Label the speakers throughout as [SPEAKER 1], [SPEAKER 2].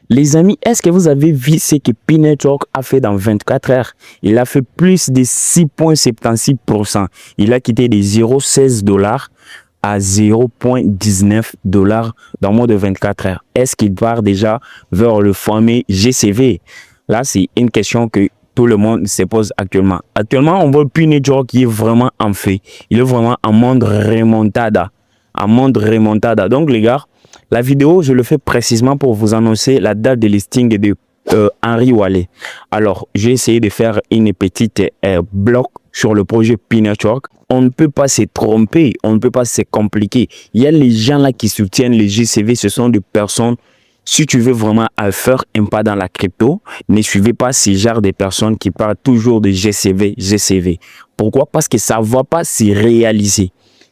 [SPEAKER 1] Les amis, est-ce que vous avez vu ce que P-Network a fait dans 24 heures? Il a fait plus de 6,76%. Il a quitté des 0,16 $ à 0,19 $ dans moins de 24 heures. Est-ce qu'il part déjà vers le fameux GCV? Là, c'est une question que tout le monde se pose actuellement. Actuellement, on voit P-Network qui est vraiment en fait. Il est vraiment en mode remontada. En mode remontada. Donc, les gars, la vidéo, je le fais précisément pour vous annoncer la date de listing de Henry Wallet. Alors, j'ai essayé de faire une petite bloc sur le projet P-Network. On ne peut pas se tromper, on ne peut pas se compliquer. Il y a les gens là qui soutiennent les GCV, ce sont des personnes. Si tu veux vraiment faire un pas dans la crypto, ne suivez pas ces genres de personnes qui parlent toujours de GCV, GCV. Pourquoi? Parce que ça ne va pas se réaliser.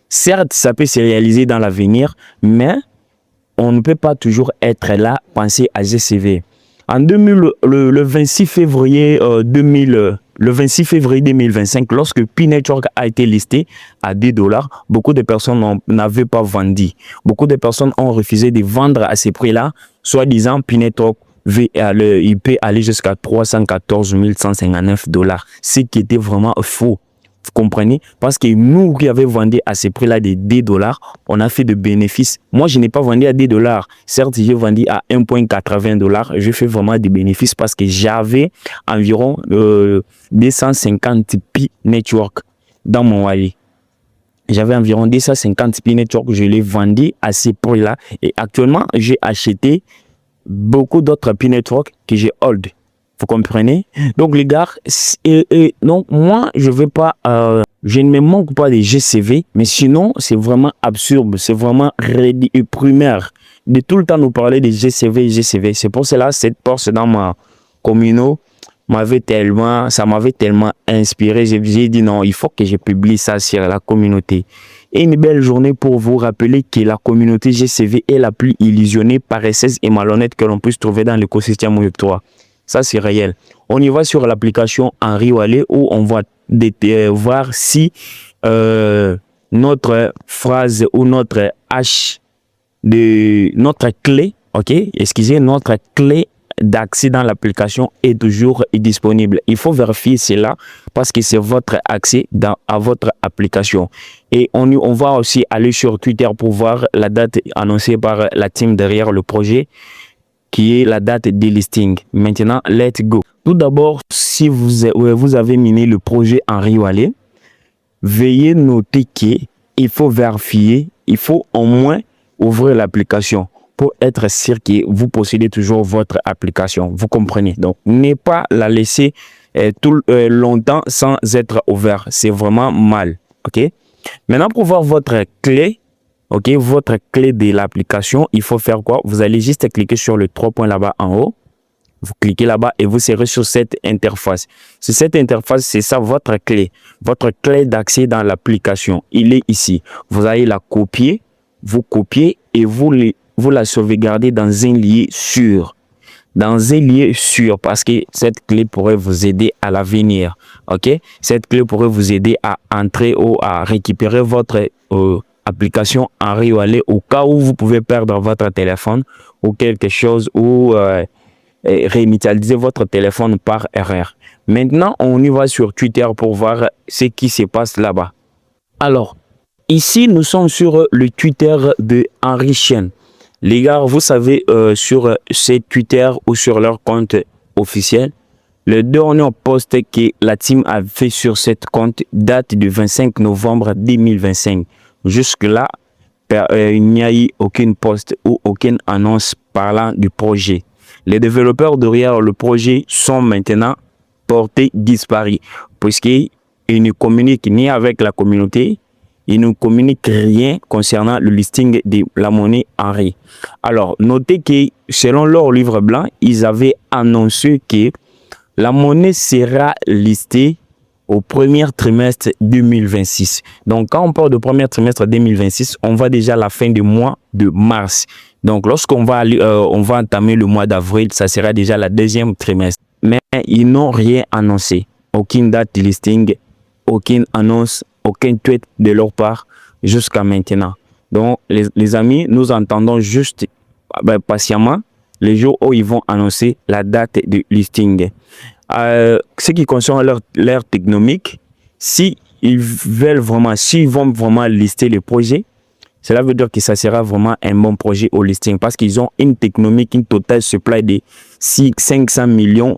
[SPEAKER 1] Certes, ça peut se réaliser dans l'avenir, mais on ne peut pas toujours être là, penser à GCV. En 2000, le 26 février 2025, lorsque P-Network a été listé à 10 $, beaucoup de personnes n'avaient pas vendu. Beaucoup de personnes ont refusé de vendre à ces prix-là, soi-disant P-Network il peut aller jusqu'à 314 159 $, ce qui était vraiment faux. Vous comprenez? Parce que nous qui avons vendu à ces prix-là de 10 $, on a fait de bénéfices. Moi, je n'ai pas vendu à 10 $. Certes, j'ai vendu à 1,80 $. Je fais vraiment des bénéfices parce que j'avais environ 250 Pi Network dans mon wallet. J'avais environ 250 Pi Network. Je l'ai vendu à ces prix-là. Et actuellement, j'ai acheté beaucoup d'autres Pi Network que j'ai hold. Vous comprenez? Donc les gars, donc moi je vais pas, je ne me manque pas des GCV, mais sinon c'est vraiment absurde, c'est vraiment primaire de tout le temps nous parler des GCV, GCV. C'est pour cela cette poste dans ma communauté ça m'avait tellement inspiré. J'ai dit non, il faut que je publie ça sur la communauté. Et une belle journée pour vous rappeler que la communauté GCV est la plus illusionnée, paresseuse et malhonnête que l'on puisse trouver dans l'écosystème Web3. Ça, c'est réel. On y va sur l'application Henry Wallet où on va voir si notre phrase ou notre hash de notre clé, ok, excusez, notre clé d'accès dans l'application est toujours disponible. Il faut vérifier cela parce que c'est votre accès à votre application. Et on va aussi aller sur Twitter pour voir la date annoncée par la team derrière le projet, qui est la date des listings. Maintenant, let's go. Tout d'abord, si vous avez miné le projet Henry Wallet, veuillez noter qu'il faut vérifier, il faut au moins ouvrir l'application pour être sûr que vous possédez toujours votre application. Vous comprenez? Donc, ne pas la laisser longtemps sans être ouvert. C'est vraiment mal. OK? Maintenant, pour voir votre clé, ok, votre clé de l'application, il faut faire quoi? Vous allez juste cliquer sur le 3 points là-bas en haut. Vous cliquez là-bas et vous serez sur cette interface. Sur cette interface, c'est ça votre clé. Votre clé d'accès dans l'application. Il est ici. Vous allez la copier. Vous copiez et vous la sauvegardez dans un lieu sûr. Dans un lieu sûr parce que cette clé pourrait vous aider à l'avenir. Ok? Cette clé pourrait vous aider à entrer ou à récupérer votre application Henry Wallet au cas où vous pouvez perdre votre téléphone ou quelque chose ou réinitialiser votre téléphone par erreur. Maintenant, on y va sur Twitter pour voir ce qui se passe là-bas. Alors, ici, nous sommes sur le Twitter de Henry Chen. Les gars, vous savez, sur ces Twitter ou sur leur compte officiel, le dernier post que la team a fait sur cette compte date du 25 novembre 2025. Jusque-là, il n'y a eu aucune post ou aucune annonce parlant du projet. Les développeurs derrière le projet sont maintenant portés disparus puisqu'ils ne communiquent ni avec la communauté, ils ne communiquent rien concernant le listing de la monnaie Henry. Alors, notez que selon leur livre blanc, ils avaient annoncé que la monnaie sera listée au premier trimestre 2026. Donc, quand on parle de premier trimestre 2026, on va déjà à la fin du mois de mars. Donc, lorsqu'on va entamer le mois d'avril, ça sera déjà la deuxième trimestre. Mais ils n'ont rien annoncé. Aucune date de listing, aucune annonce, aucun tweet de leur part jusqu'à maintenant. Donc, les amis, nous entendons juste patiemment les jours où ils vont annoncer la date de listing. Ce qui concerne leur technomique, s'ils vont vraiment lister le projet, cela veut dire que ça sera vraiment un bon projet au listing parce qu'ils ont une technomique, une totale supply de 500 millions